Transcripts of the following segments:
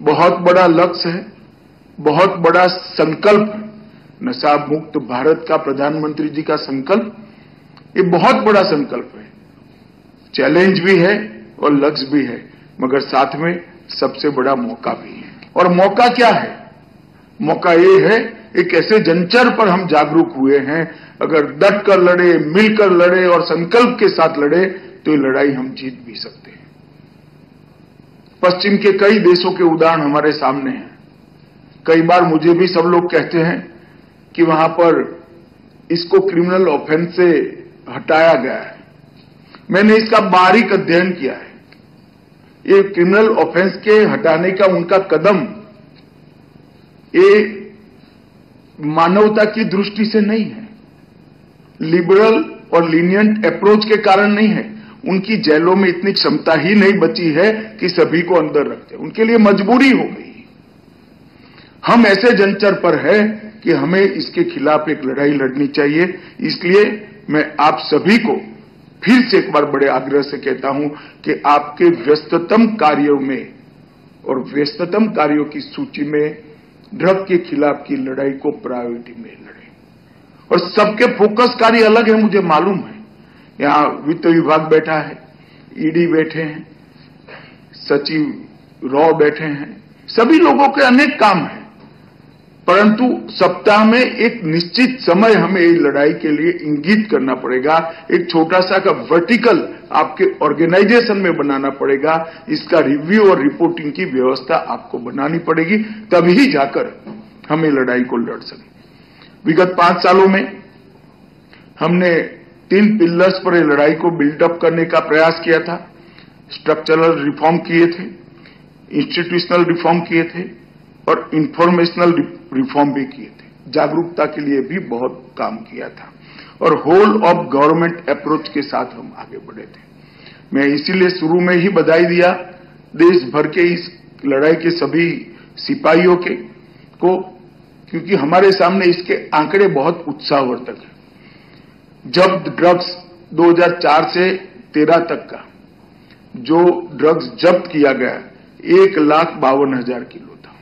बहुत बड़ा लक्ष्य है, बहुत बड़ा संकल्प है। नशा मुक्त भारत का प्रधानमंत्री जी का संकल्प, ये बहुत बड़ा संकल्प है। चैलेंज भी है और लक्ष्य भी है, मगर साथ में सबसे बड़ा मौका भी है। और मौका क्या है? मौका ये है, एक ऐसे जंचर पर हम जागरूक हुए हैं, अगर डट कर लड़े, मिलकर लड़े और संकल्प के साथ लड़े तो ये लड़ाई हम जीत भी सकते हैं। पश्चिम के कई देशों के उदाहरण हमारे सामने हैं। कई बार मुझे भी सब लोग कहते हैं कि वहां पर इसको क्रिमिनल ऑफेंस से हटाया गया है। मैंने इसका बारीक अध्ययन किया है। ये क्रिमिनल ऑफेंस के हटाने का उनका कदम ये मानवता की दृष्टि से नहीं है, लिबरल और लीनियंट अप्रोच के कारण नहीं है। उनकी जेलों में इतनी क्षमता ही नहीं बची है कि सभी को अंदर रखते, उनके लिए मजबूरी हो गई। हम ऐसे जंचर पर है कि हमें इसके खिलाफ एक लड़ाई लड़नी चाहिए। इसलिए मैं आप सभी को फिर से एक बार बड़े आग्रह से कहता हूं कि आपके व्यस्ततम कार्यों में और व्यस्ततम कार्यों की सूची में ड्रग के खिलाफ की लड़ाई को प्रायोरिटी में लड़ें। और सबके फोकस कार्य अलग है, मुझे मालूम है। यहां वित्त विभाग बैठा है, ईडी बैठे हैं, सचिव रॉ बैठे हैं, सभी लोगों के अनेक काम हैं, परंतु सप्ताह में एक निश्चित समय हमें इस लड़ाई के लिए इंगित करना पड़ेगा। एक छोटा सा का वर्टिकल आपके ऑर्गेनाइजेशन में बनाना पड़ेगा। इसका रिव्यू और रिपोर्टिंग की व्यवस्था आपको बनानी पड़ेगी, तभी जाकर हम ये लड़ाई को लड़ सकें। विगत 5 सालों में हमने 3 पिलर्स पर ये लड़ाई को बिल्डअप करने का प्रयास किया था। स्ट्रक्चरल रिफॉर्म किए थे, इंस्टीट्यूशनल रिफॉर्म किए थे और इंफॉर्मेशनल रिफॉर्म भी किए थे। जागरूकता के लिए भी बहुत काम किया था और होल ऑफ गवर्नमेंट अप्रोच के साथ हम आगे बढ़े थे। मैं इसीलिए शुरू में ही बधाई दिया देश भर के इस लड़ाई के सभी सिपाहियों को, क्योंकि हमारे सामने इसके आंकड़े बहुत उत्साहवर्धक हैं। जब ड्रग्स 2004 से 13 तक का जो ड्रग्स जब्त किया गया 1,52,000 किलो था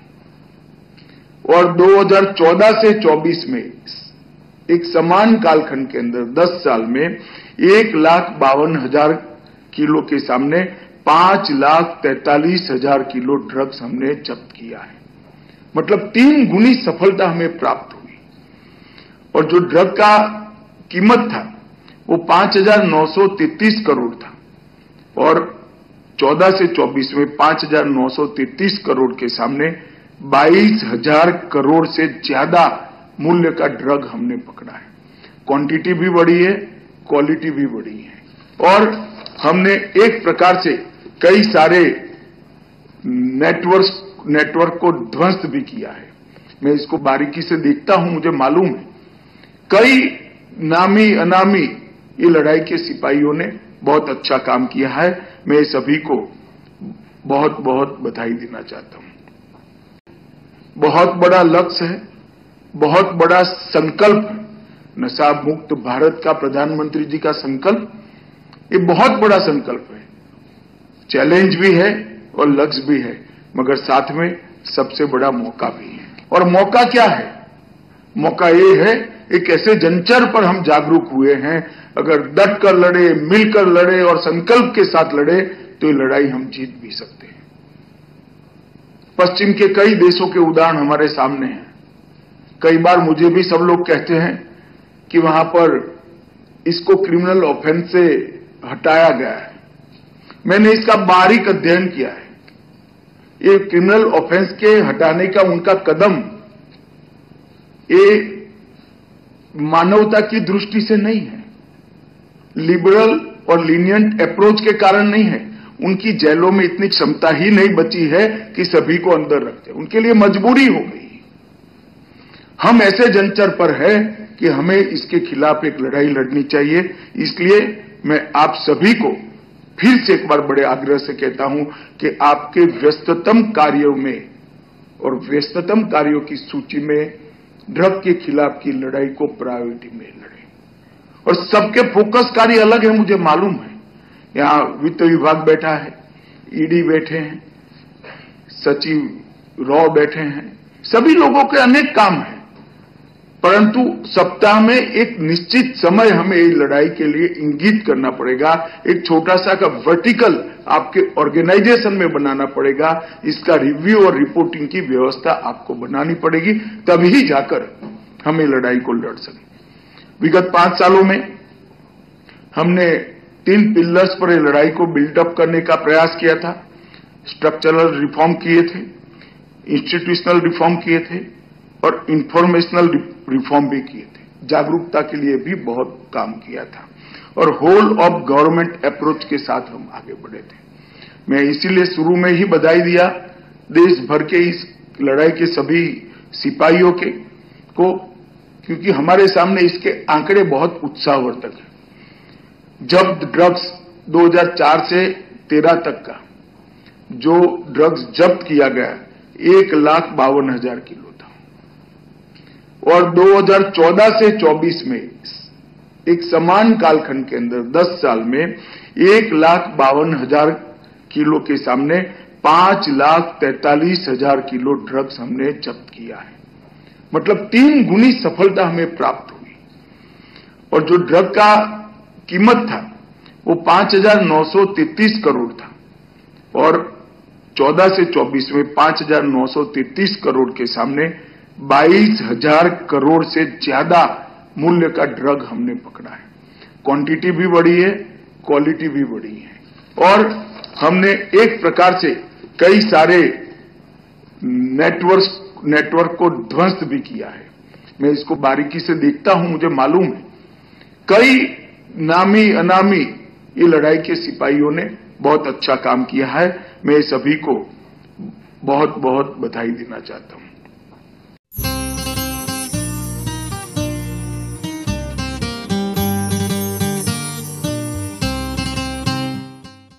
और 2014 से 24 में एक समान कालखंड के अंदर 10 साल में 1,52,000 किलो के सामने 5,43,000 किलो ड्रग्स हमने जब्त किया है। मतलब 3 गुनी सफलता हमें प्राप्त हुई। और जो ड्रग का कीमत था वो 5,933 करोड़ था और 14 से 24 में 5,933 करोड़ के सामने 22,000 करोड़ से ज्यादा मूल्य का ड्रग हमने पकड़ा है। क्वांटिटी भी बढ़ी है, क्वालिटी भी बढ़ी है और हमने एक प्रकार से कई सारे नेटवर्क को ध्वस्त भी किया है। मैं इसको बारीकी से देखता हूं, मुझे मालूम है कई नामी अनामी ये लड़ाई के सिपाहियों ने बहुत अच्छा काम किया है। मैं सभी को बहुत बहुत बधाई देना चाहता हूं। बहुत बड़ा लक्ष्य है, बहुत बड़ा संकल्प है। नशा मुक्त भारत का प्रधानमंत्री जी का संकल्प, ये बहुत बड़ा संकल्प है। चैलेंज भी है और लक्ष्य भी है, मगर साथ में सबसे बड़ा मौका भी है। और मौका क्या है? मौका ये है, एक ऐसे जंचर पर हम जागरूक हुए हैं, अगर डट कर लड़े, मिलकर लड़े और संकल्प के साथ लड़े तो ये लड़ाई हम जीत भी सकते हैं। पश्चिम के कई देशों के उदाहरण हमारे सामने हैं। कई बार मुझे भी सब लोग कहते हैं कि वहां पर इसको क्रिमिनल ऑफेंस से हटाया गया है। मैंने इसका बारीक अध्ययन किया है। ये क्रिमिनल ऑफेंस के हटाने का उनका कदम ये मानवता की दृष्टि से नहीं है, लिबरल और लीनियंट अप्रोच के कारण नहीं है। उनकी जेलों में इतनी क्षमता ही नहीं बची है कि सभी को अंदर रखते, उनके लिए मजबूरी हो गई। हम ऐसे जंचर पर है कि हमें इसके खिलाफ एक लड़ाई लड़नी चाहिए। इसलिए मैं आप सभी को फिर से एक बार बड़े आग्रह से कहता हूं कि आपके व्यस्ततम कार्यों में और व्यस्ततम कार्यों की सूची में ड्रग के खिलाफ की लड़ाई को प्रायोरिटी में लड़ें। और सबके फोकस कार्य अलग है, मुझे मालूम है। यहां वित्त विभाग बैठा है, ईडी बैठे हैं, सचिव रॉ बैठे हैं, सभी लोगों के अनेक काम हैं, परंतु सप्ताह में एक निश्चित समय हमें इस लड़ाई के लिए इंगित करना पड़ेगा। एक छोटा सा का वर्टिकल आपके ऑर्गेनाइजेशन में बनाना पड़ेगा। इसका रिव्यू और रिपोर्टिंग की व्यवस्था आपको बनानी पड़ेगी, तभी जाकर हम ये लड़ाई को लड़ सकें। विगत 5 सालों में हमने 3 पिलर्स पर ये लड़ाई को बिल्डअप करने का प्रयास किया था। स्ट्रक्चरल रिफॉर्म किए थे, इंस्टीट्यूशनल रिफॉर्म किए थे और इंफॉर्मेशनल रिफॉर्म भी किए थे। जागरूकता के लिए भी बहुत काम किया था और होल ऑफ गवर्नमेंट अप्रोच के साथ हम आगे बढ़े थे। मैं इसीलिए शुरू में ही बधाई दिया देश भर के इस लड़ाई के सभी सिपाहियों को, क्योंकि हमारे सामने इसके आंकड़े बहुत उत्साहवर्धक हैं। जब्त ड्रग्स 2004 से 13 तक का जो ड्रग्स जब्त किया गया 1,52,000 किलो था और 2014 से 24 में एक समान कालखंड के अंदर 10 साल में 1,52,000 किलो के सामने 5,43,000 किलो ड्रग्स हमने जब्त किया है। मतलब 3 गुनी सफलता हमें प्राप्त हुई। और जो ड्रग का कीमत था वो 5,933 करोड़ था और 14 से 24 में 5,933 करोड़ के सामने 22,000 करोड़ से ज्यादा मूल्य का ड्रग हमने पकड़ा है। क्वांटिटी भी बढ़ी है, क्वालिटी भी बढ़ी है और हमने एक प्रकार से कई सारे नेटवर्क को ध्वस्त भी किया है। मैं इसको बारीकी से देखता हूं, मुझे मालूम है कई नामी अनामी ये लड़ाई के सिपाहियों ने बहुत अच्छा काम किया है। मैं सभी को बहुत बहुत बधाई देना चाहता हूं।